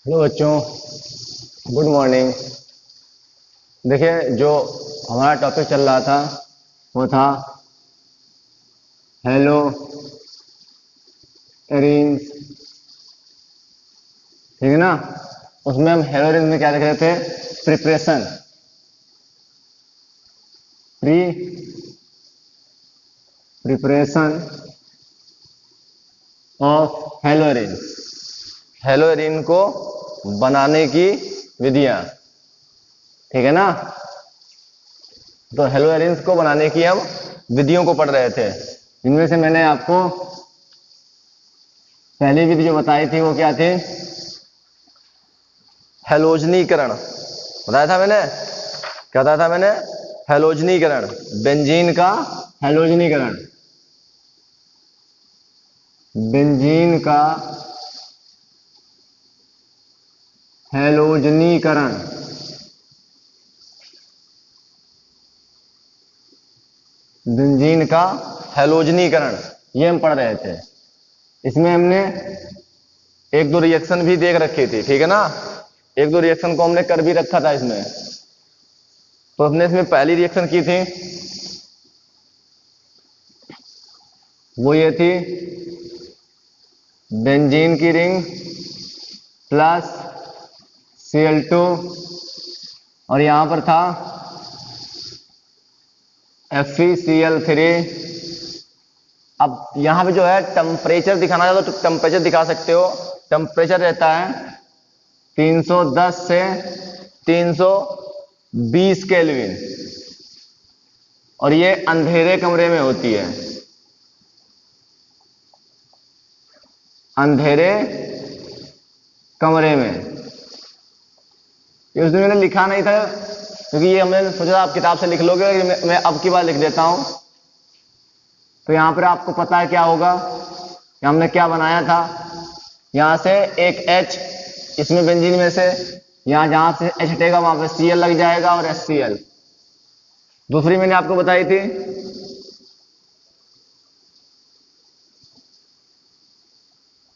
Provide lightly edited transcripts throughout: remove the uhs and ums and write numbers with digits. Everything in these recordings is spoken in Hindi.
हेलो बच्चों, गुड मॉर्निंग। देखिए, जो हमारा टॉपिक चल रहा था वो था हेलो एरिन्स, ठीक है ना। उसमें हम हेलो एरिन्स में क्या देख रहे थे? Preparation, preparation of hello arenes, hello Erin को बनाने की विधियां, ठीक है ना। तो हेलो एरिन्स को बनाने की हम विधियों को पढ़ रहे थे। इनमें से मैंने आपको पहली विधि जो बताई थी वो क्या थी? हैलोजनीकरण बताया था मैंने। क्या बताया था मैंने? हैलोजनीकरण, बेंजीन का हैलोजनीकरण, बेंजीन का हैलोजनीकरण, बेंजीन का हैलोजनीकरण, ये हम पढ़ रहे थे। इसमें हमने एक दो रिएक्शन भी देख रखी थी, ठीक है ना। एक दो रिएक्शन को हमने कर भी रखा था इसमें। तो हमने इसमें पहली रिएक्शन की थी वो ये थी, बेंजीन की रिंग प्लस Cl2 और यहां पर था FeCl3। अब यहां पे जो है टेम्परेचर दिखाना है तो टेम्परेचर दिखा सकते हो। टेम्परेचर रहता है 310 से 320 केल्विन और ये अंधेरे कमरे में होती है, अंधेरे कमरे में। ये उस दिन मैंने लिखा नहीं था क्योंकि ये हमने सोचा आप किताब से लिख लोगे, मैं अब की बार लिख देता हूं। तो यहां पर आपको पता है क्या होगा, हमने क्या बनाया था। यहां से एक H इसमें बेंजीन में से, यहां जहां से H हटेगा वहां पे Cl लग जाएगा और HCl। दूसरी मैंने आपको बताई थी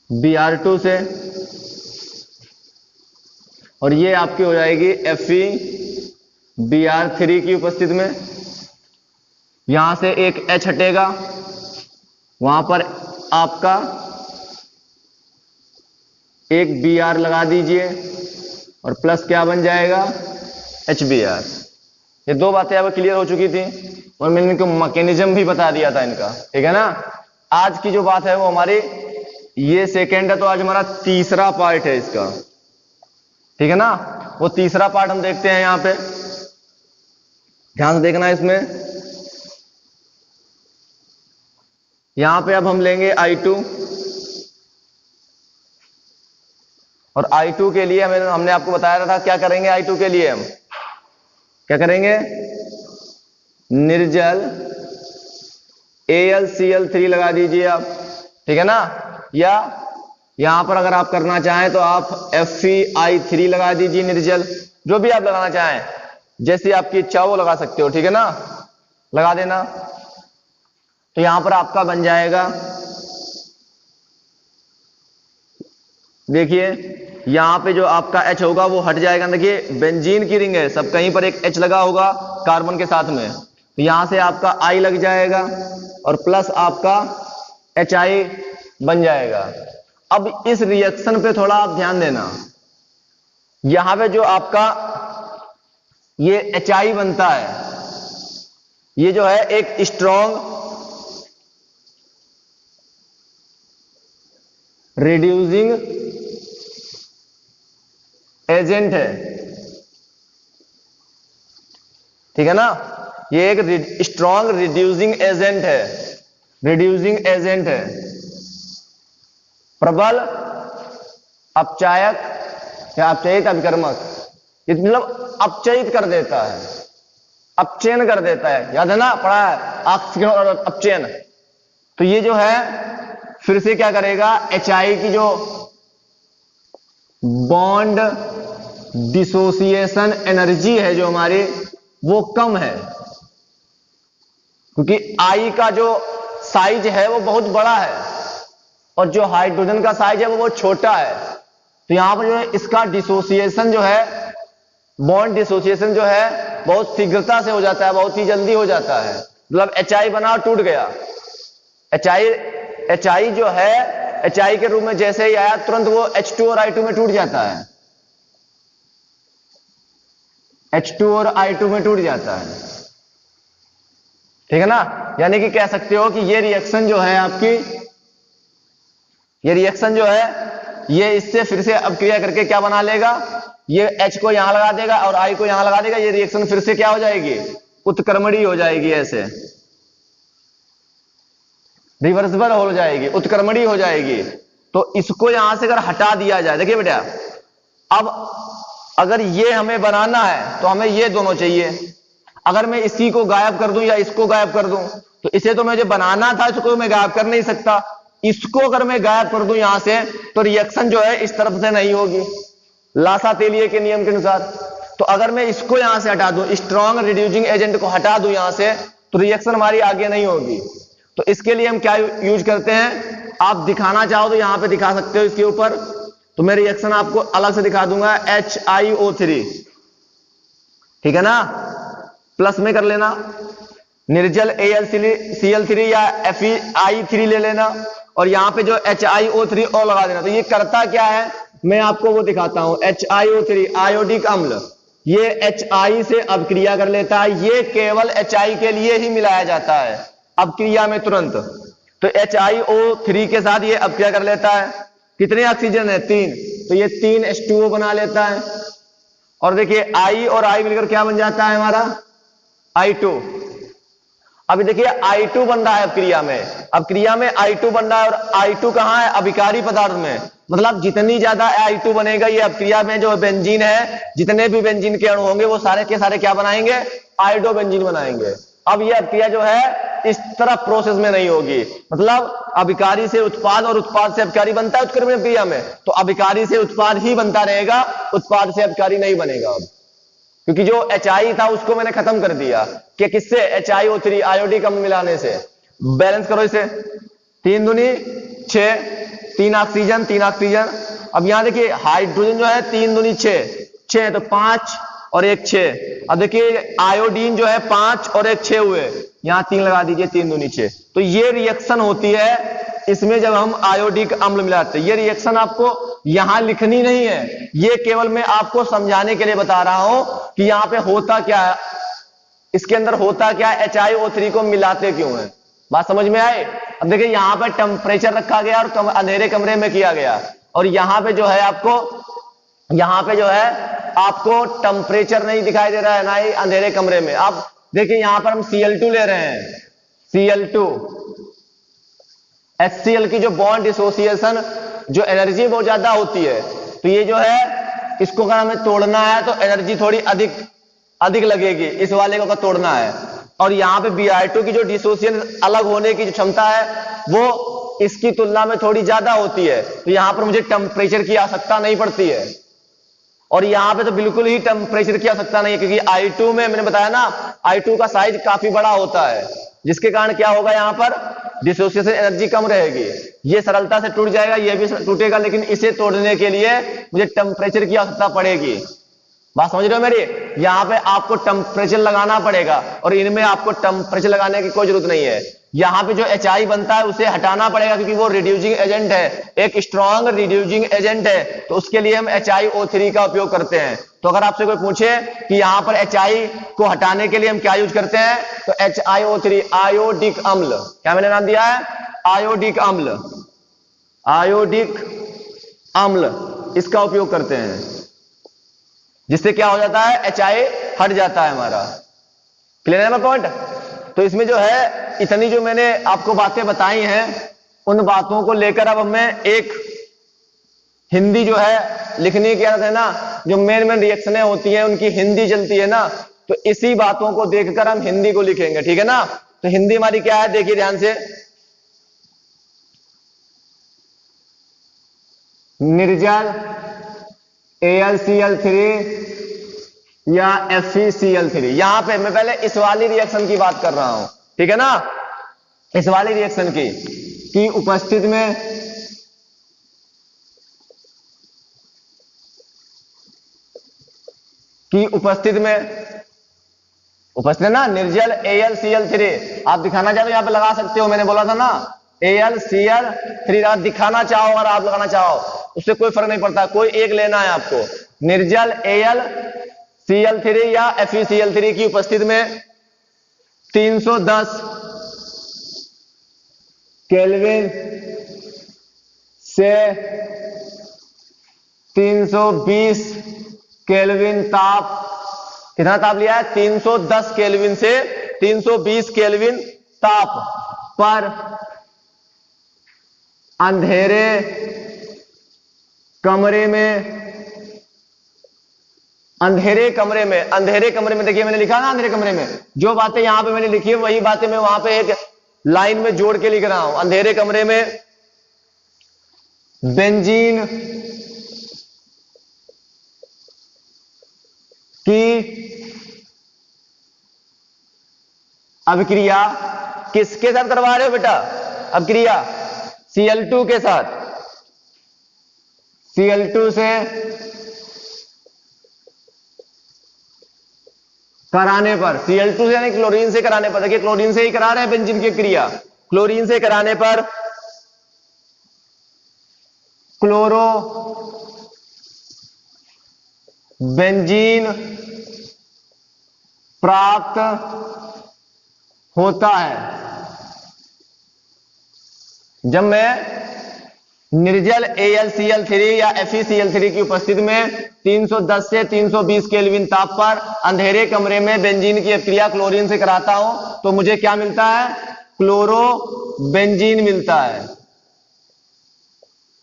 Br2 से, और ये आपकी हो जाएगी FeBr3 की उपस्थिति में। यहां से एक H हटेगा, वहां पर आपका एक Br लगा दीजिए और प्लस क्या बन जाएगा? HBr। ये दो बातें आपको क्लियर हो चुकी थी और मैंने इनको मैकेनिज्म भी बता दिया था इनका, ठीक है ना। आज की जो बात है वो हमारी, ये सेकेंड है तो आज हमारा तीसरा पार्ट है इसका, ठीक है ना। वो तीसरा पार्ट हम देखते हैं यहां पे, ध्यान से देखना है इसमें। यहां पे अब हम लेंगे I2 और I2 के लिए हमने आपको बताया था क्या करेंगे। I2 के लिए हम क्या करेंगे? निर्जल AlCl3 लगा दीजिए आप, ठीक है ना। या यहां पर अगर आप करना चाहें तो आप FeI3 लगा दीजिए, निर्जल, जो भी आप लगाना चाहें, जैसी आपकी इच्छा हो वो लगा सकते हो, ठीक है ना। लगा देना। तो यहां पर आपका बन जाएगा, देखिए यहां पे जो आपका H होगा वो हट जाएगा। देखिए बेंजीन की रिंग है, सब कहीं पर एक H लगा होगा कार्बन के साथ में, तो यहां से आपका I लग जाएगा और प्लस आपका HI बन जाएगा। अब इस रिएक्शन पे थोड़ा आप ध्यान देना, यहां पे जो आपका ये HI बनता है, ये जो है एक स्ट्रॉन्ग रिड्यूसिंग एजेंट है, ठीक है ना। ये एक स्ट्रॉन्ग रिड्यूसिंग एजेंट है, रिड्यूसिंग एजेंट है, प्रबल अपचायक या अपचयित अभिकर्मक। ये मतलब अपचयित कर देता है, अपचयन कर देता है, याद है ना, पढ़ा है ऑक्सीजन और अपचयन। तो ये जो है फिर से क्या करेगा, HI की जो बॉन्ड डिसोसिएशन एनर्जी है जो हमारी, वो कम है, क्योंकि I का जो साइज है वो बहुत बड़ा है और जो हाइड्रोजन का साइज है वो बहुत छोटा है। तो तो यहां पर जो है इसका डिसोसिएशन जो है, बॉन्ड डिसोसिएशन जो है बहुत शीघ्रता से हो जाता है, बहुत ही जल्दी हो जाता है। मतलब HI बना और टूट गया। HI जो है, HI के रूप में जैसे ही आया तुरंत वो H2 और I2 में टूट जाता है, H2 और I2 में टूट जाता है, ठीक है ना। यानी कि कह सकते हो कि ये रिएक्शन जो है आपकी, ये रिएक्शन जो है ये इससे फिर से अपक्रिया करके क्या बना लेगा, ये H को यहां लगा देगा और I को यहां लगा देगा, ये रिएक्शन फिर से क्या हो जाएगी, उत्क्रमणीय हो जाएगी, ऐसे रिवर्सिबल हो जाएगी, उत्क्रमणीय हो जाएगी। तो इसको यहां से अगर हटा दिया जाए, देखिए बेटा, अब अगर ये हमें बनाना है तो हमें ये दोनों चाहिए। अगर मैं इसी को गायब कर दूं या इसको गायब कर दूं, तो इसे तो मुझे बनाना था, इसको मैं गायब कर नहीं सकता। इसको अगर मैं गायब कर दूं यहां से, तो रिएक्शन जो है इस तरफ से नहीं होगी, लासा-तेलिए के नियम के अनुसार। तो अगर मैं इसको यहां से हटा दूं, स्ट्रॉन्ग रिड्यूसिंग एजेंट को हटा दूं यहां से, तो रिएक्शन हमारी आगे नहीं होगी। तो इसके लिए हम क्या यूज करते हैं, आप दिखाना चाहो तो यहां पे दिखा सकते हो इसके ऊपर, तो मैं रिएक्शन आपको अलग से दिखा दूंगा, HiO3, ठीक है ना, प्लस में कर लेना, निर्जल AlCl3 या FeI3 ले लेना, और यहां पे जो HiO3 और लगा देना। तो ये करता क्या है, मैं आपको वो दिखाता हूं। HiO3 आयोडिक अम्ल, ये HI से अपक्रिया कर लेता है, ये केवल HI के लिए ही मिलाया जाता है अपक्रिया में तुरंत। तो HiO3 के साथ ये अपक्रिया कर लेता है, कितने ऑक्सीजन है, 3, तो ये 3 H2O बना लेता है। और देखिए I और I मिलकर क्या बन जाता है हमारा, I2। अभी देखिए I2 बन रहा है अपक्रिया में, अपक्रिया में I2 बन रहा है, और I2 कहां है, अभिकारी पदार्थ में। मतलब जितनी ज्यादा I2 बनेगा, ये अपक्रिया में जो बेंजीन है, जितने भी बेंजीन के अणु होंगे वो सारे के सारे क्या बनाएंगे, आयोडो बेंजीन बनाएंगे। अब ये अपक्रिया जो है इस तरह प्रोसेस में नहीं होगी, मतलब अभिकारी से उत्पाद और उत्पाद से अपकारी बनता है उत्क्रमण क्रिया में, तो अभिकारी से उत्पाद ही बनता रहेगा, उत्पाद से अपकारी नहीं बनेगा। अब क्योंकि जो HI था उसको मैंने खत्म कर दिया कि किससे, HiO3 आयोडिक अम्ल मिलाने से। बैलेंस करो इसे, 3 दूनी 6, 3 ऑक्सीजन 3 ऑक्सीजन। अब यहां देखिए हाइड्रोजन जो है 3 दूनी 6 तो 5 और 1 6। अब देखिए आयोडीन जो है 5 और 1 6 हुए, यहां 3 लगा दीजिए, 3 दूनी 6। तो ये रिएक्शन होती है इसमें जब हम आयोडिक अम्ल मिलाते हैं। ये रिएक्शन आपको यहां लिखनी नहीं है, ये केवल मैं आपको समझाने के लिए बता रहा हूं कि यहां पे होता क्या है, इसके अंदर होता क्या है, HiO3 को मिलाते क्यों है। बात समझ में आए। अब देखिए यहां पे टेम्परेचर रखा गया और अंधेरे कमरे में किया गया, और यहां पे जो है आपको, यहां पे जो है आपको टेम्परेचर नहीं दिखाई दे रहा है, ना ही अंधेरे कमरे में। आप देखिए यहां पर हम Cl2 ले रहे हैं, Cl2 HCl की जो बॉन्ड डिसोसिएशन, जो एनर्जी बहुत ज्यादा होती है, तो ये जो है इसको अगर हमें तोड़ना है तो एनर्जी थोड़ी अधिक लगेगी, इस वाले को तोड़ना है। और यहाँ पे Br2 की जो डिसोसिएशन अलग होने की जो क्षमता है वो इसकी तुलना में थोड़ी ज्यादा होती है, तो यहां पर मुझे टेम्परेचर की आवश्यकता नहीं पड़ती है। और यहां पे तो बिल्कुल ही टेम्परेचर की आवश्यकता नहीं है, क्योंकि I2 में मैंने बताया ना, I2 का साइज काफी बड़ा होता है, जिसके कारण क्या होगा, यहां पर डिसोसिएशन एनर्जी कम रहेगी, ये सरलता से टूट जाएगा, ये भी टूटेगा, लेकिन इसे तोड़ने के लिए मुझे टेम्परेचर की आवश्यकता पड़ेगी। बात समझ रहे हो मेरी। यहां पे आपको टेम्परेचर लगाना पड़ेगा, और इनमें आपको टेम्परेचर लगाने की कोई जरूरत नहीं है। यहां पे जो HI बनता है उसे हटाना पड़ेगा, क्योंकि वो रिड्यूसिंग एजेंट है, एक स्ट्रॉन्ग रिड्यूसिंग एजेंट है, तो उसके लिए हम HiO3 का उपयोग करते हैं। तो अगर आपसे कोई पूछे कि यहां पर HI को हटाने के लिए हम क्या यूज करते हैं, तो HiO3 आयोडिक अम्ल, क्या मैंने नाम दिया है, आयोडिक अम्ल, आयोडिक अम्ल, इसका उपयोग करते हैं, जिससे क्या हो जाता है, HI हट जाता है हमारा। क्लियर है ना पॉइंट। तो इसमें जो है इतनी जो मैंने आपको बातें बताई हैं, उन बातों को लेकर अब हमें एक हिंदी जो है लिखने की आदत है ना, जो मेन रिएक्शनें होती हैं उनकी हिंदी चलती है ना, तो इसी बातों को देखकर हम हिंदी को लिखेंगे, ठीक है ना। तो हिंदी हमारी क्या है, देखिए ध्यान से, निर्जल AlCl3 या FeCl3। यहां पे मैं पहले इस वाली रिएक्शन की बात कर रहा हूं, ठीक है ना, इस वाली रिएक्शन की उपस्थिति में की उपस्थिति में, उपस्थित है ना, निर्जल AlCl3 आप दिखाना चाहो यहां पे लगा सकते हो, मैंने बोला था ना AlCl3 आप दिखाना चाहो और आप लगाना चाहो उससे कोई फर्क नहीं पड़ता, कोई एक लेना है आपको। निर्जल AlCl3 या FeCl3 की उपस्थिति में 310 केल्विन से 320 केल्विन ताप, कितना ताप लिया है, 310 केल्विन से 320 केल्विन ताप पर अंधेरे कमरे में, अंधेरे कमरे में, अंधेरे कमरे में देखिए मैंने लिखा ना, अंधेरे कमरे में जो बातें यहां पे मैंने लिखी है वही बातें मैं वहां पे एक लाइन में जोड़ के लिख रहा हूं। अंधेरे कमरे में बेंजीन की अभिक्रिया किसके साथ करवा रहे हो बेटा, अभिक्रिया Cl2 के साथ, Cl2 से कराने पर, Cl2 से यानी क्लोरीन से कराने पर, देखिए क्लोरीन से ही करा रहे हैं बेंजीन की क्रिया, क्लोरीन से कराने पर क्लोरो बेंजीन प्राप्त होता है। जब मैं निर्जल AlCl3 या FeCl3 की उपस्थिति में 310 से 320 केल्विन ताप पर अंधेरे कमरे में बेंजीन की अभिक्रिया क्लोरीन से कराता हूं तो मुझे क्या मिलता है, क्लोरो बेंजीन मिलता है,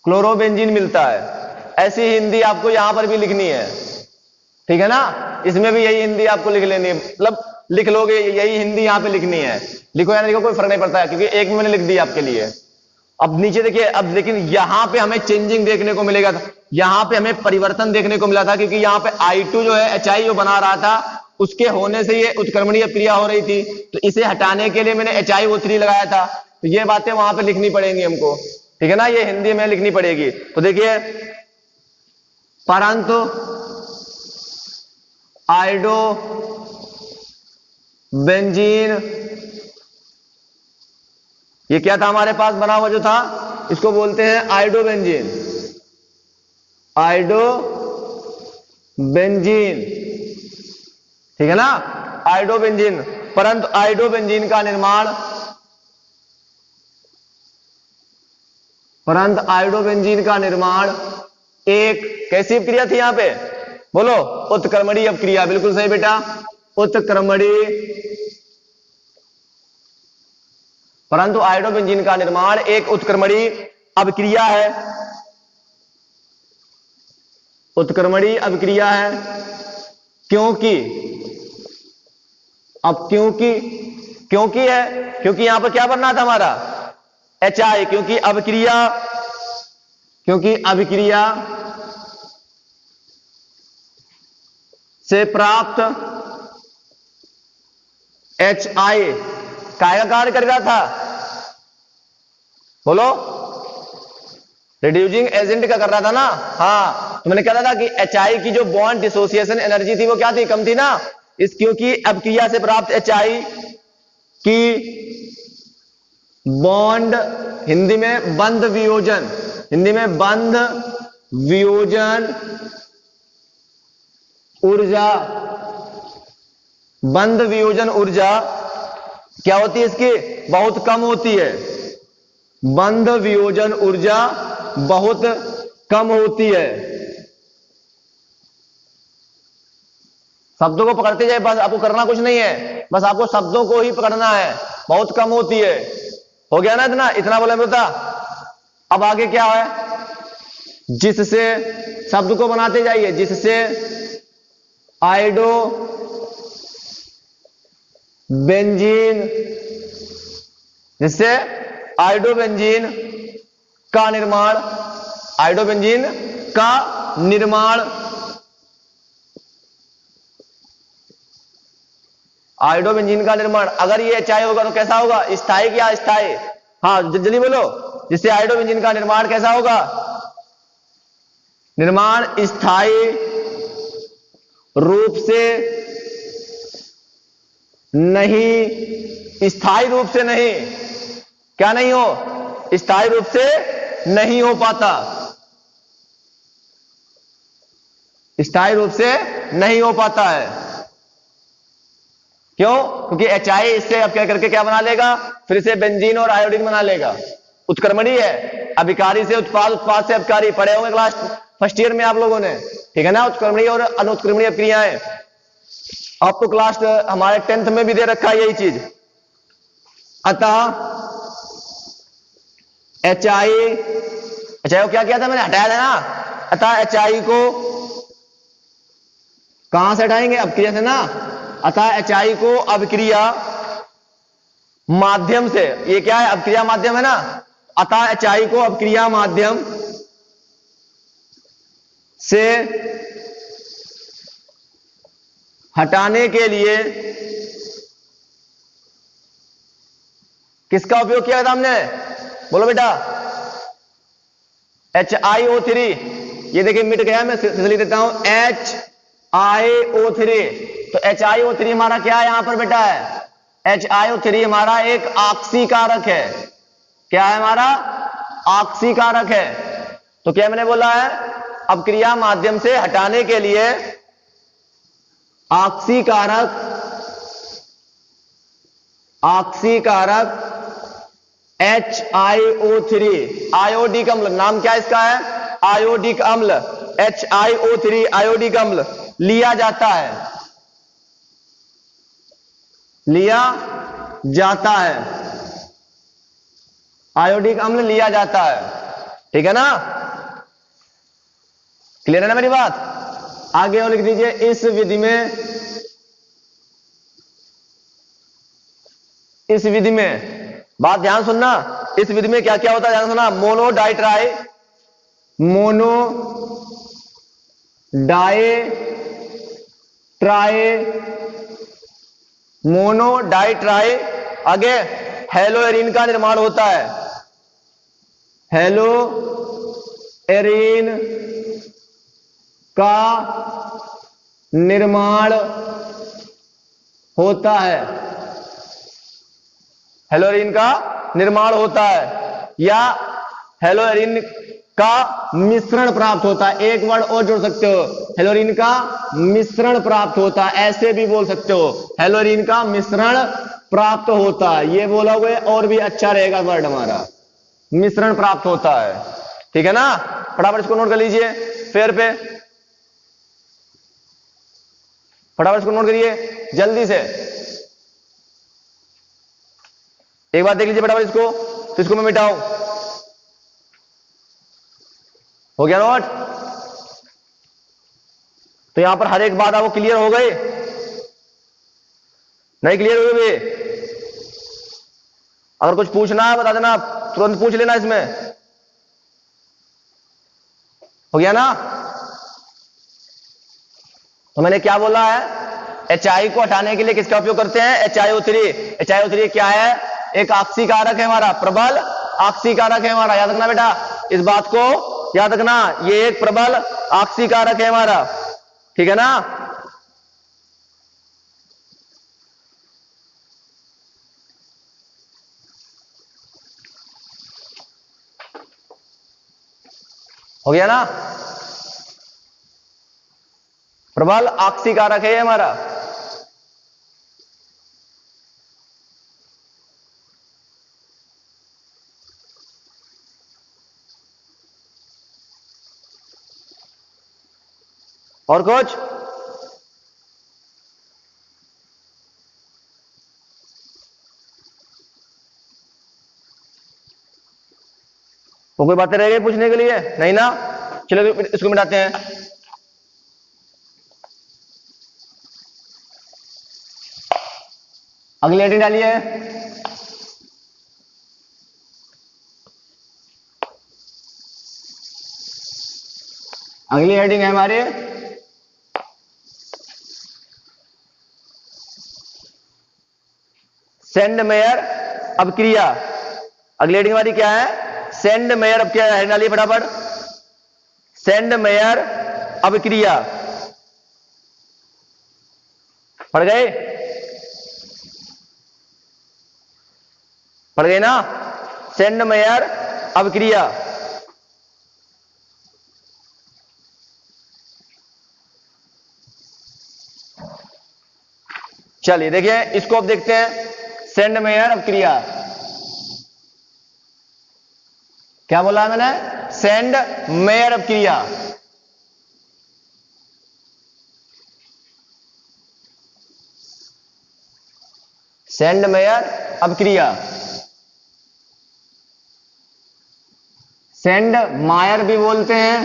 क्लोरो बेंजीन मिलता है। ऐसी हिंदी आपको यहां पर भी लिखनी है, ठीक है ना, इसमें भी यही हिंदी आपको लिख लेनी है, मतलब लिख लोगे यही हिंदी यहां पे लिखनी है, लिखो या नहीं लिखो कोई फर्क नहीं पड़ता है क्योंकि एक में मैंने लिख दी आपके लिए। अब नीचे देखिए, अब लेकिन यहां पे हमें चेंजिंग देखने को मिलेगा था, यहां पे हमें परिवर्तन देखने को मिला था क्योंकि यहां पे I2 जो है HI जो बना रहा था उसके होने से ये उत्क्रमणीय क्रिया हो रही थी, तो इसे हटाने के लिए मैंने HiO3 लगाया था, तो ये बातें वहां पे लिखनी पड़ेंगी हमको, ठीक है ना, ये हिंदी में लिखनी पड़ेगी। तो देखिए, परंतु आइडो बेंजीन, ये क्या था हमारे पास बना हुआ जो था, इसको बोलते हैं आइडो बेंजीन, आइडो बेंजीन, ठीक है ना, आइडो बेंजीन। परंतु आइडो बेंजीन का निर्माण, परंतु आइडो बेंजीन का निर्माण एक कैसी अपक्रिया थी यहां पे, बोलो, उत्क्रमणीय अपक्रिया, बिल्कुल सही बेटा, उत्क्रमणीय। परंतु आइडो बेंजीन का निर्माण एक उत्क्रमणीय अभिक्रिया है, उत्क्रमणीय अभिक्रिया है, क्योंकि, अब क्योंकि, क्योंकि है, क्योंकि यहां पर क्या बनना था हमारा HI, क्योंकि अभिक्रिया, क्योंकि अभिक्रिया से प्राप्त HI काय का कार्य कर रहा था, बोलो, रिड्यूसिंग एजेंट का कर रहा था ना, हाँ, तो मैंने कहा था कि HI की जो बॉन्ड डिसोसिएशन एनर्जी थी वो क्या थी, कम थी ना, इस क्योंकि अभिक्रिया से प्राप्त HI की बॉन्ड, हिंदी में बंध वियोजन, हिंदी में बंध वियोजन ऊर्जा, बंध वियोजन ऊर्जा क्या होती है इसकी, बहुत कम होती है, बंध वियोजन ऊर्जा बहुत कम होती है। शब्दों को पकड़ते जाए, बस आपको करना कुछ नहीं है, बस आपको शब्दों को ही पकड़ना है, बहुत कम होती है, हो गया ना, इतना इतना बोला बेटा। अब आगे क्या है, जिससे, शब्द को बनाते जाइए, जिससे आइडो बेंजीन, जिससे आइडो बेंजीन का निर्माण, आइडो बेंजीन का निर्माण, आइडो बेंजीन का निर्माण, अगर ये HI होगा तो कैसा होगा, स्थायी क्या अस्थायी, हाँ जल्दी बोलो, जिससे आइडो बेंजीन का निर्माण कैसा होगा, निर्माण स्थायी रूप से नहीं, स्थायी रूप से नहीं, क्या नहीं हो, स्थायी रूप से नहीं हो पाता, स्थायी रूप से नहीं हो पाता है। क्यों? क्योंकि HI इससे अब क्या करके क्या बना लेगा, फिर से बेंजीन और आयोडीन बना लेगा। उत्क्रमणी है, अभिकारी से उत्पाद, उत्पाद से अभिकारी, पढ़े होंगे क्लास फर्स्ट ईयर में आप लोगों ने, ठीक है ना, उत्क्रमणीय और अनुत्क्रमणीय अभिक्रियाएं। अब तो क्लास हमारे 10th में भी दे रखा है यही चीज। अतः HI को क्या किया था मैंने, हटाया था ना। अतः HI को कहां से हटाएंगे, अभिक्रिया से ना। अतः HI को अभिक्रिया माध्यम से, ये क्या है, अभिक्रिया माध्यम है ना। अतः HI को अभिक्रिया माध्यम से हटाने के लिए किसका उपयोग किया था हमने, बोलो बेटा, HiO3। ये देखिए मिट गया, मैं लिख देता हूं HiO3। तो HiO3 हमारा क्या है यहां पर बेटा है, HiO3 हमारा एक ऑक्सीकारक है। क्या है हमारा, ऑक्सीकारक है। तो क्या मैंने बोला है, अपक्रिया माध्यम से हटाने के लिए ऑक्सीकारक, ऑक्सीकारक HiO3, आयोडिक अम्ल, नाम क्या इसका है, आयोडिक अम्ल, HiO3 आयोडिक अम्ल लिया जाता है, लिया जाता है, आयोडिक अम्ल लिया जाता है, ठीक है ना। क्लियर है ना मेरी बात। आगे और लिख दीजिए, इस विधि में, इस विधि में, बात ध्यान सुनना, इस विधि में क्या क्या होता है ध्यान सुनना। Mono di tri, mono di tri, mono di tri, आगे हेलोएरिन का निर्माण होता है, हेलोएरिन का निर्माण होता है, हेलोएरिन का निर्माण होता है, या हेलोएरिन का मिश्रण प्राप्त होता है। एक वर्ड और जोड़ सकते हो, हेलोएरिन का मिश्रण प्राप्त होता है, ऐसे भी बोल सकते हो, हेलोएरिन का मिश्रण प्राप्त होता है। ये बोला हुआ और भी अच्छा रहेगा वर्ड हमारा, मिश्रण प्राप्त होता है, ठीक है ना। फटाफट इसको नोट कर लीजिए, फेर पे फटाफट इसको नोट करिए जल्दी से। एक बार देख लीजिए फटाफट इसको, तो इसको मैं मिटाऊं, हो गया नोट। तो यहां पर हर एक बात आपको क्लियर हो गई, नहीं क्लियर हुई भी, अगर कुछ पूछना है बता देना, आप तुरंत पूछ लेना इसमें, हो गया ना। तो मैंने क्या बोला है, HI को हटाने के लिए किसका उपयोग करते हैं, HiO3। HiO3 क्या है, एक ऑक्सीकारक है हमारा, प्रबल ऑक्सीकारक है हमारा, याद रखना बेटा, इस बात को याद रखना, ये एक प्रबल ऑक्सीकारक है हमारा, ठीक है ना। हो गया ना, प्रबल ऑक्सीकारक है ये हमारा। और कुछ, वो कोई बातें रह गई पूछने के लिए, नहीं ना। चलो इसको मिटाते हैं। अगली हेडिंग डालिए, अगली हेडिंग है हमारी सेंड मेयर अभिक्रिया। अगली हेडिंग हमारी क्या है, सेंड मेयर अभिक्रिया। हेडिंग डालिए फटाफट, सेंड मेयर अभिक्रिया। पढ़ गए? पढ़ गए ना? सेंड मेयर अभिक्रिया। चलिए देखिए इसको अब देखते हैं। सेंड मेयर अभिक्रिया क्या बोला है मैंने? सेंड मेयर अभिक्रिया। सेंड मेयर अभिक्रिया, सेंड मायर भी बोलते हैं,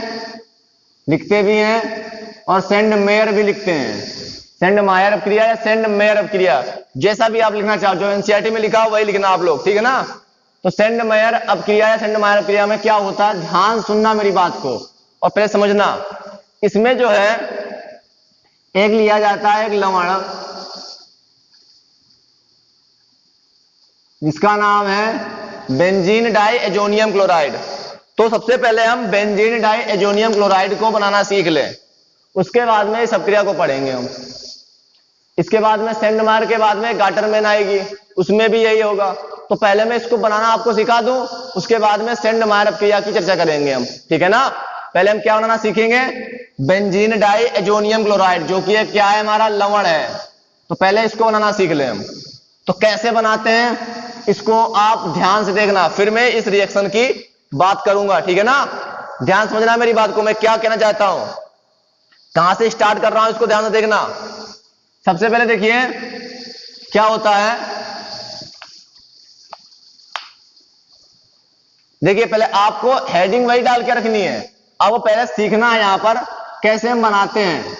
लिखते भी हैं, और सेंड मेयर भी लिखते हैं। सेंड मायर अभिक्रिया या सेंड मेयर अभिक्रिया, जैसा भी आप लिखना चाहो, जो एनसीईआरटी में लिखा हो वही लिखना आप लोग, ठीक है ना? तो सेंड मेयर अभिक्रिया या सेंड मायर अभिक्रिया में क्या होता है, ध्यान सुनना मेरी बात को और पहले समझना। इसमें जो है एक लिया जाता है एक लवण जिसका नाम है बेंजीन डाई एजोनियम क्लोराइड। तो सबसे पहले हम बेंजीन डाई एजोनियम क्लोराइड को बनाना सीख लें, उसके बाद में इस अभिक्रिया को पढ़ेंगे हम। इसके बाद में सेंड मायर के बाद में गाटरमैन आएगी, उसमें भी यही होगा। तो पहले मैं इसको बनाना आपको सिखा दूं, उसके बाद में सेंड मायर अभिक्रिया की चर्चा करेंगे हम, ठीक है ना? पहले हम क्या बनाना सीखेंगे? बेंजीन डाई एजोनियम क्लोराइड, जो कि क्या है, हमारा लवण है। तो पहले इसको बनाना सीख लें हम। तो कैसे बनाते हैं इसको आप ध्यान से देखना, फिर मैं इस रिएक्शन की बात करूंगा, ठीक है ना? ध्यान समझना मेरी बात को, मैं क्या कहना चाहता हूं, कहां से स्टार्ट कर रहा हूं, इसको ध्यान से देखना। सबसे पहले देखिए क्या होता है, देखिए पहले आपको हेडिंग वही डाल के रखनी है, आपको पहले सीखना है यहां पर कैसे हम बनाते हैं।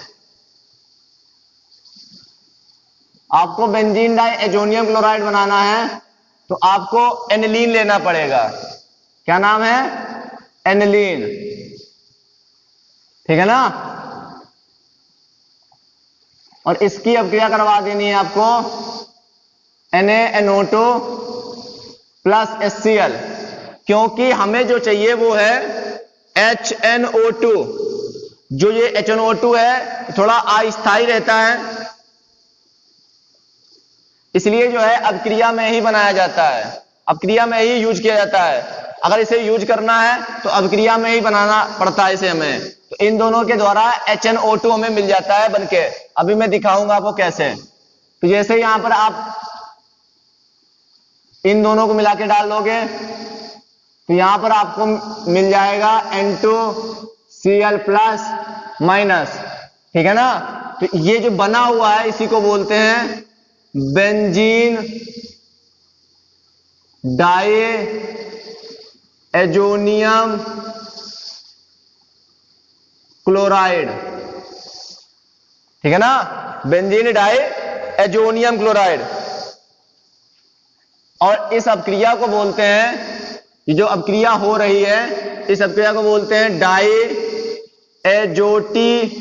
आपको बेंजीन डाई एजोनियम क्लोराइड बनाना है तो आपको एनिलीन लेना पड़ेगा। क्या नाम है? एनिलीन, ठीक है ना? और इसकी अभिक्रिया करवा देनी है आपको NaNO2 प्लस HCl, क्योंकि हमें जो चाहिए वो है HNO2। जो ये HNO2 है थोड़ा अस्थायी रहता है, इसलिए जो है अभिक्रिया में ही बनाया जाता है, अभिक्रिया में ही यूज किया जाता है। अगर इसे यूज करना है तो अभिक्रिया में ही बनाना पड़ता है इसे हमें। तो इन दोनों के द्वारा HNO2 हमें मिल जाता है बनके। अभी मैं दिखाऊंगा आपको कैसे। तो जैसे यहां पर आप इन दोनों को मिला के डाल दोगे तो यहां पर आपको मिल जाएगा N2Cl प्लस माइनस, ठीक है ना? तो ये जो बना हुआ है इसी को बोलते हैं बेंजीन डाई एजोनियम क्लोराइड, ठीक है ना? Benzene diazonium chloride. और इस अभिक्रिया को बोलते हैं, ये जो अभिक्रिया हो रही है इस अभिक्रिया को बोलते हैं डाई एजोटीकरण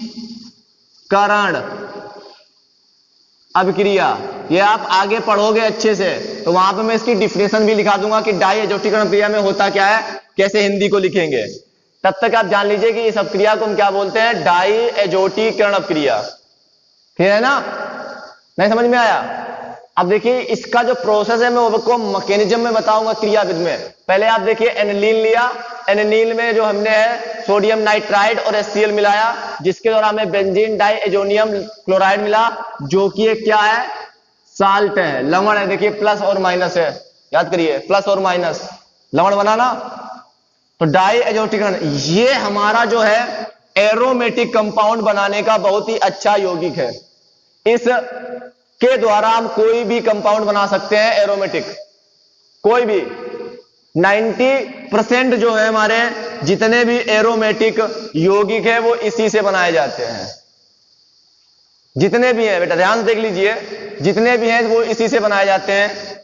अभिक्रिया। ये आप आगे पढ़ोगे अच्छे से तो वहां पे मैं इसकी डिफिनेशन भी लिखा दूंगा कि डाई एजोटीकरण अभिक्रिया में होता क्या है, कैसे हिंदी को लिखेंगे। तब तक आप जान लीजिए कि इस अभिक्रिया को हम क्या बोलते हैं, डाई एजोटीकरण अभिक्रिया, ठीक है ना? नहीं समझ में आया? अब देखिए इसका जो प्रोसेस है मैं वो मैकेनिज्म में बताऊंगा क्रियाविधि में। पहले आप देखिए एनिलीन लिया, एनिलीन में जो हमने है सोडियम नाइट्राइड और HCl मिलाया, जिसके द्वारा हमें बेंजीन डाई एजोनियम क्लोराइड मिला, जो कि एक क्या है, साल्ट है, लवण है। देखिए प्लस और माइनस है, याद करिए प्लस और माइनस, लवण बना ना। तो डाई एजोटीकरण ये हमारा जो है एरोमेटिक कंपाउंड बनाने का बहुत ही अच्छा यौगिक है। इस के द्वारा हम कोई भी कंपाउंड बना सकते हैं एरोमेटिक, कोई भी। 90% जो है हमारे जितने भी एरोमेटिक यौगिक है वो इसी से बनाए जाते हैं, जितने भी हैं बेटा ध्यान से देख लीजिए, जितने भी हैं वो इसी से बनाए जाते हैं।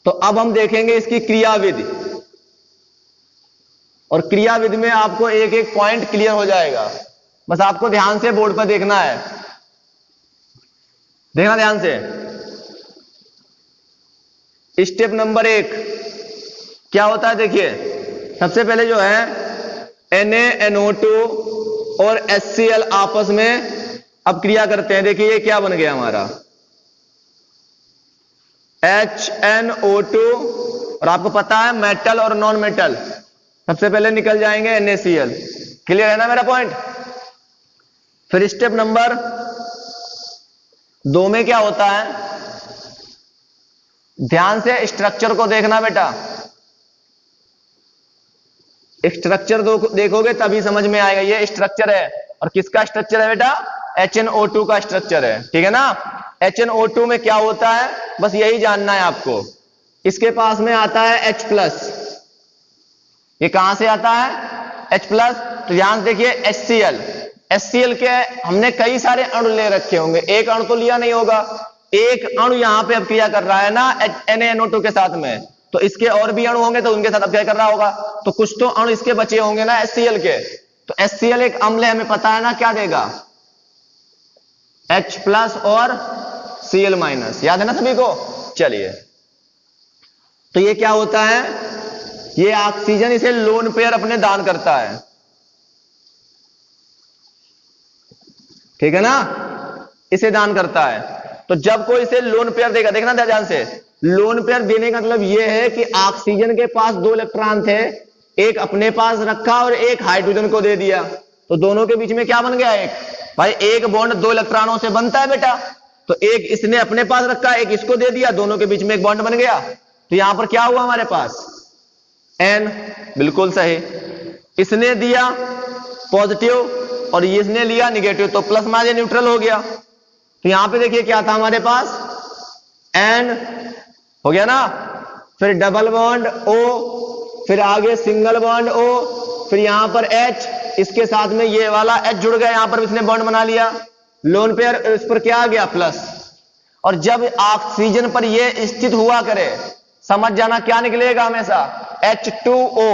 तो अब हम देखेंगे इसकी क्रियाविधि, और क्रियाविधि में आपको एक एक पॉइंट क्लियर हो जाएगा, बस आपको ध्यान से बोर्ड पर देखना है, देखना ध्यान से। स्टेप नंबर 1 क्या होता है, देखिए सबसे पहले जो है NaNO2 और HCl आपस में अब क्रिया करते हैं। देखिए ये क्या बन गया हमारा, HNO2, और आपको पता है मेटल और नॉन मेटल सबसे पहले निकल जाएंगे NaCl। क्लियर है ना मेरा पॉइंट। फिर स्टेप नंबर 2 में क्या होता है, ध्यान से स्ट्रक्चर को देखना बेटा। स्ट्रक्चर देखोगे तभी समझ में आएगा। ये स्ट्रक्चर है, और किसका स्ट्रक्चर है बेटा, HNO2 का स्ट्रक्चर है, ठीक है ना। HNO2 में क्या होता है, बस यही जानना है आपको। इसके पास में आता है H+, ये कहां से आता है, H+। तो ध्यान से देखिए HCl के हमने कई सारे अणु ले रखे होंगे, एक अणु तो लिया नहीं होगा। एक अणु यहां पे अब क्रिया कर रहा है ना NaNO2 के साथ में, तो इसके और भी अणु होंगे तो उनके साथ अब क्या कर रहा होगा, तो कुछ तो अणु इसके बचे होंगे ना HCl के। तो HCl एक अम्ल है, हमें पता है ना क्या देगा, H+ और Cl-, याद है ना सभी को। चलिए, तो ये क्या होता है, ये ऑक्सीजन इसे लोन पेयर अपने दान करता है, ठीक है ना, इसे दान करता है। तो जब कोई इसे लोन पेयर देगा, देखना ध्यान से, लोन पेयर देने का मतलब यह है कि ऑक्सीजन के पास 2 इलेक्ट्रॉन थे, एक अपने पास रखा और एक हाइड्रोजन को दे दिया, तो दोनों के बीच में क्या बन गया, एक। भाई एक बॉन्ड 2 इलेक्ट्रॉनों से बनता है बेटा, तो एक इसने अपने पास रखा, एक इसको दे दिया, दोनों के बीच में एक बॉन्ड बन गया। तो यहां पर क्या हुआ हमारे पास, N, बिल्कुल सही। इसने दिया पॉजिटिव और इसने लिया निगेटिव, तो प्लस माइनस न्यूट्रल हो गया। तो यहां पे देखिए क्या था हमारे पास, N हो गया ना, फिर डबल बॉन्ड O, फिर आगे सिंगल बॉन्ड O, फिर यहां पर H, इसके साथ में ये वाला H जुड़ गया, यहां पर इसने बॉन्ड बना लिया, लोन पेयर, इस पर क्या आ गया, प्लस। और जब ऑक्सीजन पर ये स्थित हुआ करे, समझ जाना क्या निकलेगा हमेशा, H2O।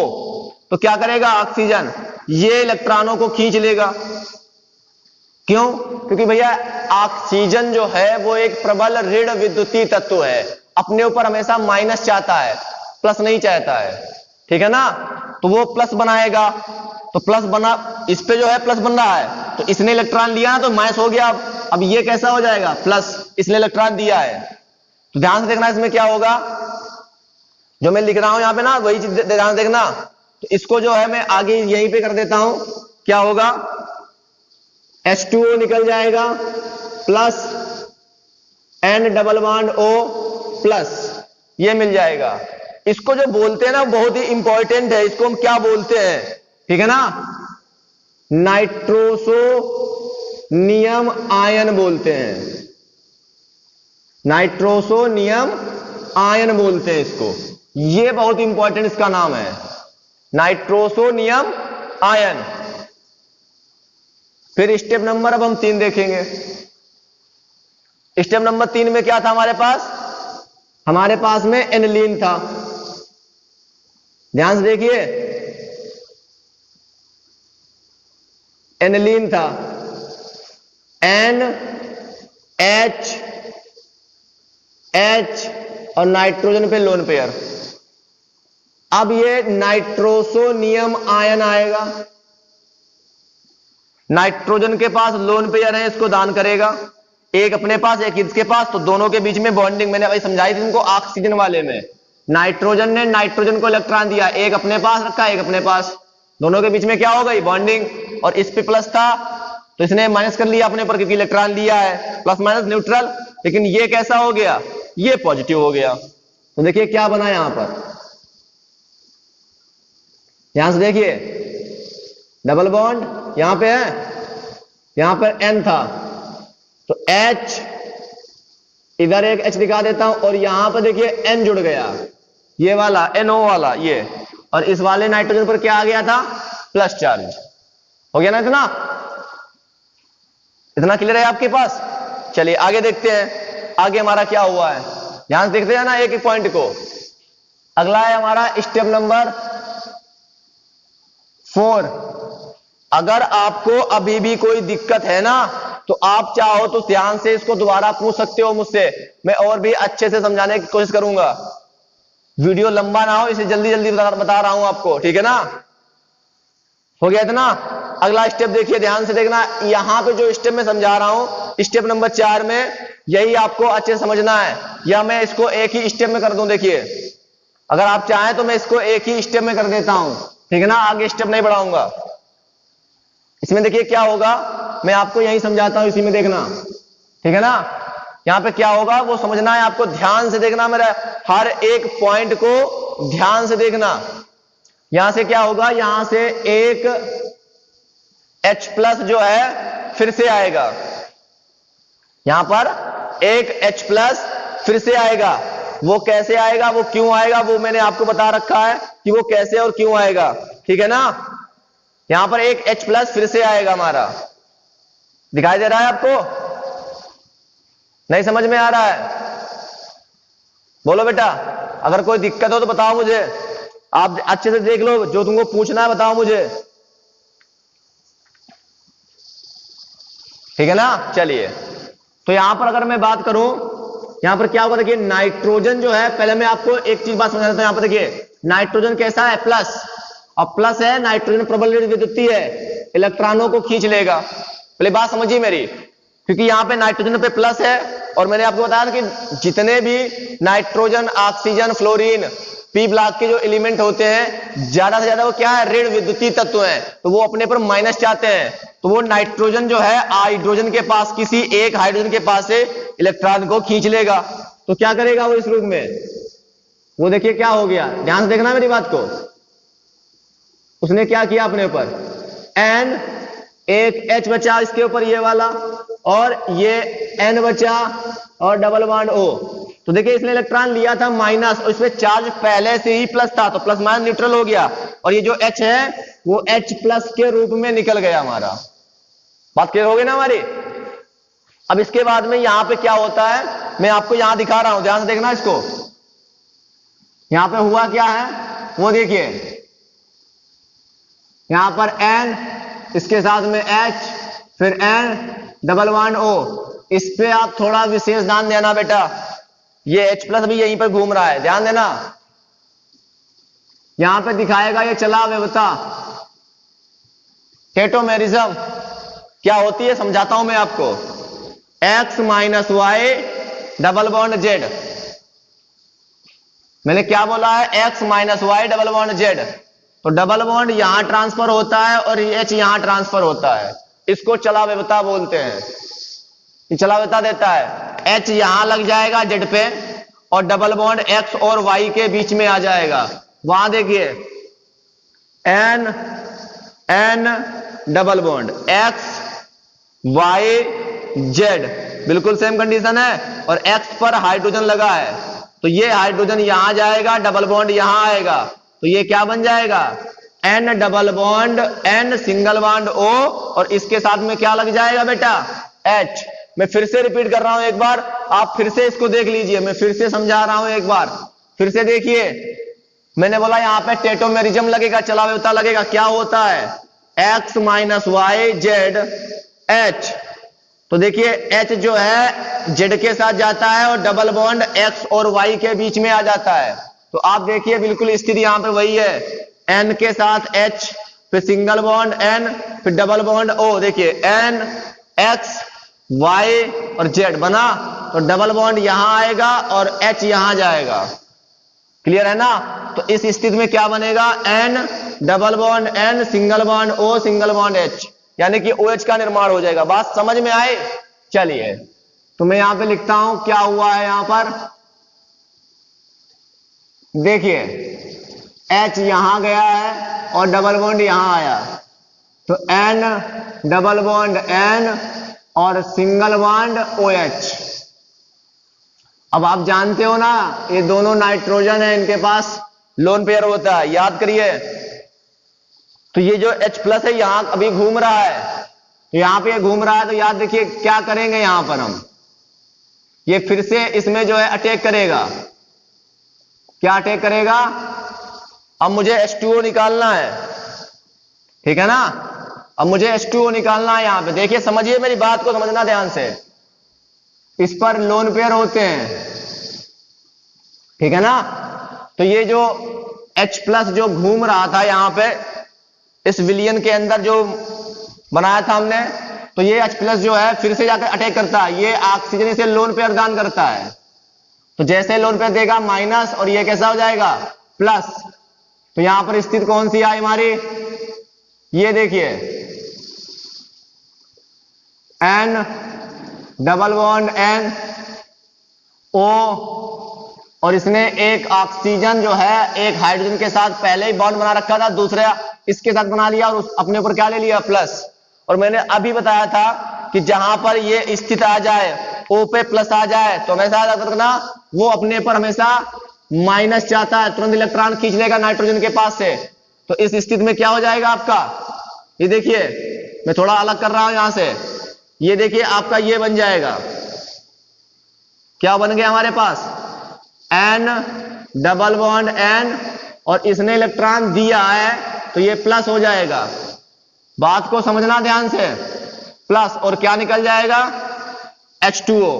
तो क्या करेगा ऑक्सीजन, ये इलेक्ट्रॉनों को खींच लेगा। क्यों, क्योंकि भैया ऑक्सीजन जो है वो एक प्रबल ऋण विद्युतीय तत्व है, अपने ऊपर हमेशा माइनस चाहता है, प्लस नहीं चाहता है, ठीक है ना। तो वो प्लस बनाएगा, तो प्लस बना, इस पे जो है प्लस बन रहा है, तो इसने इलेक्ट्रॉन लिया ना तो माइनस हो गया। अब ये कैसा हो जाएगा, प्लस, इसने इलेक्ट्रॉन दिया है। तो ध्यान से देखना इसमें क्या होगा, जो मैं लिख रहा हूं यहां पे ना, वही चीज ध्यान देखना। तो इसको जो है मैं आगे यहीं पे कर देता हूं, क्या होगा, H2O निकल जाएगा, plus N double bond O plus, ये मिल जाएगा। इसको जो बोलते हैं ना बहुत ही इंपॉर्टेंट है, इसको हम क्या बोलते हैं, ठीक है ना, नाइट्रोसोनियम आयन बोलते हैं, नाइट्रोसोनियम आयन बोलते हैं इसको, ये बहुत इंपॉर्टेंट इसका नाम है, नाइट्रोसोनियम आयन। फिर स्टेप नंबर अब हम 3 देखेंगे। स्टेप नंबर 3 में क्या था हमारे पास, हमारे पास में एनिलीन था, ध्यान से देखिए, एनिलीन था, NH और नाइट्रोजन पे लोन पेयर। अब ये नाइट्रोसोनियम आयन आएगा, नाइट्रोजन के पास लोन पेयर है, इसको दान करेगा, एक अपने पास एक इसके पास, तो दोनों के बीच में बॉन्डिंग मैंने भाई समझाई थी तुमको ऑक्सीजन वाले में, नाइट्रोजन ने नाइट्रोजन को इलेक्ट्रॉन दिया, एक अपने पास रखा, एक अपने पास, दोनों के बीच में क्या हो गई, बॉन्डिंग। और इस पे प्लस था तो इसने माइनस कर लिया अपने पर, क्योंकि इलेक्ट्रॉन लिया है, प्लस माइनस न्यूट्रल। लेकिन ये कैसा हो गया, ये पॉजिटिव हो गया। तो देखिए क्या बना यहां पर, यहां से देखिए डबल बॉन्ड यहां पे है, यहां पर N था, तो H, इधर एक H दिखा देता हूं, और यहां पर देखिए N जुड़ गया, ये वाला NO वाला ये, और इस वाले नाइट्रोजन पर क्या आ गया था, प्लस चार्ज हो गया ना। इतना क्लियर है आपके पास। चलिए आगे देखते हैं, आगे हमारा क्या हुआ है, ध्यान से देखते हैं ना एक एक पॉइंट को। अगला है हमारा स्टेप नंबर 4। अगर आपको अभी भी कोई दिक्कत है ना, तो आप चाहो तो ध्यान से इसको दोबारा पूछ सकते हो मुझसे, मैं और भी अच्छे से समझाने की कोशिश करूंगा, वीडियो लंबा ना हो, इसे जल्दी जल्दी बता रहा हूं आपको, ठीक है ना। हो गया इतना। अगला स्टेप देखिए, ध्यान से देखना। यहां पे जो स्टेप मैं समझा रहा हूं, स्टेप नंबर 4 में, यही आपको अच्छे से समझना है, या मैं इसको एक ही स्टेप में कर दूं। देखिए, अगर आप चाहें तो मैं इसको एक ही स्टेप में कर देता हूं, ठीक है ना, आगे स्टेप नहीं बढ़ाऊंगा। इसमें देखिए क्या होगा, मैं आपको यही समझाता हूं, इसी में देखना, ठीक है ना। यहां पे क्या होगा वो समझना है आपको, ध्यान से देखना, मेरा हर एक पॉइंट को ध्यान से देखना। यहां से क्या होगा, यहां से एक H प्लस जो है फिर से आएगा, यहां पर एक H प्लस फिर से आएगा। वो कैसे आएगा, वो क्यों आएगा, वो मैंने आपको बता रखा है कि वो कैसे और क्यों आएगा, ठीक है ना। यहां पर एक H प्लस फिर से आएगा हमारा, दिखाई दे रहा है आपको, नहीं समझ में आ रहा है? बोलो बेटा, अगर कोई दिक्कत हो तो बताओ मुझे, आप अच्छे से देख लो, जो तुमको पूछना है बताओ मुझे, ठीक है ना। चलिए, तो यहां पर अगर मैं बात करूं, यहां पर क्या होगा, देखिए नाइट्रोजन जो है, पहले मैं आपको एक चीज बात समझा देता हूं। यहां पर देखिए नाइट्रोजन कैसा है, प्लस, अब प्लस है, नाइट्रोजन प्रबल विद्युतीय है, इलेक्ट्रॉनों को खींच लेगा। पहले बात समझिए मेरी, क्योंकि यहां पे नाइट्रोजन पे प्लस है, और मैंने आपको बताया था कि जितने भी nitrogen, oxygen, fluorine, P block के जो एलिमेंट होते हैं, ज्यादा से ज्यादा वो क्या है, ऋण विद्युतीय तत्व हैं, तो वो अपने पर माइनस चाहते हैं। तो वो नाइट्रोजन जो है हाइड्रोजन के पास, किसी एक हाइड्रोजन के पास से इलेक्ट्रॉन को खींच लेगा। तो क्या करेगा वो इस रूप में, वो देखिए क्या हो गया, ध्यान से देखना मेरी बात को। उसने क्या किया अपने ऊपर, N, एक H बचा इसके ऊपर ये वाला, और ये N बचा, और डबल बॉन्ड O। तो देखिए इसने इलेक्ट्रॉन लिया था माइनस, और इसमें चार्ज पहले से ही प्लस था, तो प्लस माइनस न्यूट्रल हो गया, और ये जो H है वो H प्लस के रूप में निकल गया हमारा। बात क्लियर हो गई ना हमारी। अब इसके बाद में यहां पे क्या होता है, मैं आपको यहां दिखा रहा हूं, ध्यान से देखना इसको। यहां पे हुआ क्या है वो देखिए, यहां पर N, इसके साथ में H, फिर N, डबल बॉन्ड O। इस पे आप थोड़ा विशेष ध्यान देना बेटा, ये H प्लस भी यहीं पर घूम रहा है, ध्यान देना। यहां पे दिखाएगा ये चला व्यवस्था, टेटोमेरिज्म क्या होती है समझाता हूं मैं आपको। X minus y double bond Z, मैंने क्या बोला है, X minus y double bond Z। तो डबल बॉन्ड यहां ट्रांसफर होता है और H यहां ट्रांसफर होता है, इसको चला व्यवस्था बोलते हैं। ये चला व्यवस्था देता है, H यहां लग जाएगा Z पे, और डबल बॉन्ड X और Y के बीच में आ जाएगा। वहां देखिए N double bond X Y Z, बिल्कुल सेम कंडीशन है, और X पर हाइड्रोजन लगा है, तो ये हाइड्रोजन यहां जाएगा, डबल बॉन्ड यहां आएगा, तो ये क्या बन जाएगा, N double bond N single bond O, और इसके साथ में क्या लग जाएगा बेटा, H। मैं फिर से रिपीट कर रहा हूं एक बार, आप फिर से इसको देख लीजिए, मैं फिर से समझा रहा हूं एक बार, फिर से देखिए। मैंने बोला यहां पे टेटोमेरिज्म लगेगा, चला व्यवस्था लगेगा, क्या होता है, X minus y z H। तो देखिए H जो है Z के साथ जाता है, और डबल बॉन्ड X और Y के बीच में आ जाता है। तो आप देखिए बिल्कुल स्थिति यहां पे वही है, N के साथ H, फिर सिंगल बॉन्ड N, फिर डबल बॉन्ड O। देखिए N X Y और Z बना, तो डबल बॉन्ड यहां आएगा और H यहां जाएगा, क्लियर है ना। तो इस स्थिति में क्या बनेगा, N double bond N single bond O single bond H, यानी कि OH का निर्माण हो जाएगा। बात समझ में आए। चलिए तो मैं यहां पे लिखता हूं क्या हुआ है, यहां पर देखिए H यहां गया है और डबल बॉन्ड यहां आया, तो N डबल बॉन्ड N और सिंगल बॉन्ड OH। अब आप जानते हो ना, ये दोनों नाइट्रोजन है, इनके पास लोन पेयर होता है, याद करिए। तो ये जो H प्लस है यहां अभी घूम रहा है, तो यहां पे घूम रहा है, तो याद देखिए क्या करेंगे यहां पर हम, ये फिर से इसमें जो है अटैक करेगा। क्या अटैक करेगा, अब मुझे H2O निकालना है, ठीक है ना। अब मुझे H2O निकालना है यहां पे, देखिए समझिए मेरी बात को, समझना ध्यान से। इस पर लोन पेयर होते हैं, ठीक है ना। तो ये जो H प्लस जो घूम रहा था यहां पे इस विलियन के अंदर, जो बनाया था हमने, तो ये H प्लस जो है फिर से जाकर अटैक करता है, ये ऑक्सीजन इसे लोन पेयर दान करता है, तो जैसे लोन पेयर देगा माइनस और ये कैसा हो जाएगा प्लस। तो यहां पर स्थिति कौन सी आई हमारी, ये देखिए N double bond N O, और इसने एक ऑक्सीजन जो है एक हाइड्रोजन के साथ पहले ही बॉन्ड बना रखा था, दूसरा इसके साथ बना लिया और अपने ऊपर क्या ले लिया प्लस। और मैंने अभी बताया था कि जहां पर ये स्थित आ जाए O पे प्लस आ जाए तो हमेशा याद रखना वो अपने पर हमेशा माइनस चाहता है, तुरंत इलेक्ट्रॉन खींच लेगा नाइट्रोजन के पास से। तो इस स्थिति में क्या हो जाएगा आपका, ये देखिए मैं थोड़ा अलग कर रहा हूं यहां से, ये देखिए आपका ये बन जाएगा, क्या बन गया हमारे पास N डबल बॉन्ड N, और इसने इलेक्ट्रॉन दिया है तो ये प्लस हो जाएगा, बात को समझना ध्यान से, प्लस और क्या निकल जाएगा H2O।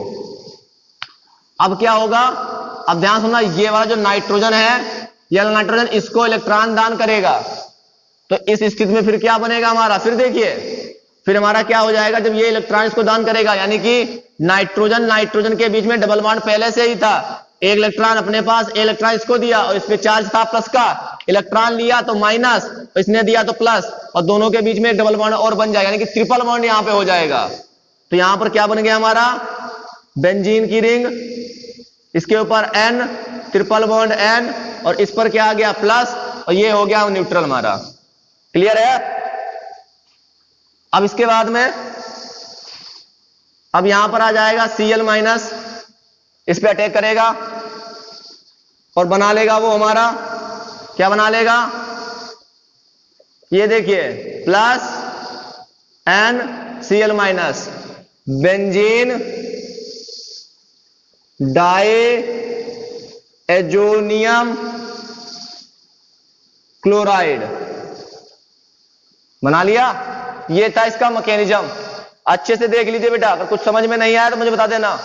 अब क्या होगा, अब ध्यान सुनना, ये वाला जो नाइट्रोजन है, ये वाला नाइट्रोजन इसको इलेक्ट्रॉन दान करेगा, तो इस स्थिति में फिर क्या बनेगा हमारा, फिर देखिए फिर हमारा क्या हो जाएगा जब ये इलेक्ट्रॉन इसको दान करेगा, यानी कि नाइट्रोजन के बीच में डबल बॉन्ड पहले से ही था, एक इलेक्ट्रॉन अपने पास, एक इलेक्ट्रॉन इसको दिया और इस पे चार्ज था प्लस का, इलेक्ट्रॉन लिया तो माइनस, इसने दिया तो प्लस, और दोनों के बीच में एक डबल बॉन्ड और बन जाएगा, यानी कि ट्रिपल बॉन्ड यहां पे हो जाएगा। तो यहां पर क्या बन गया हमारा बेंजीन की रिंग, इसके ऊपर N ट्रिपल बॉन्ड N, और इस पर क्या आ गया प्लस, और ये हो गया न्यूट्रल हमारा। क्लियर है। अब इसके बाद में अब यहां पर आ जाएगा Cl माइनस, इस पे अटैक करेगा और बना लेगा वो हमारा, क्या बना लेगा, ये देखिए plus NCl minus, benzene diazonium chloride बना लिया। ये था इसका मैकेनिज्म, अच्छे से देख लीजिए बेटा, अगर कुछ समझ में नहीं आया तो मुझे बता देना।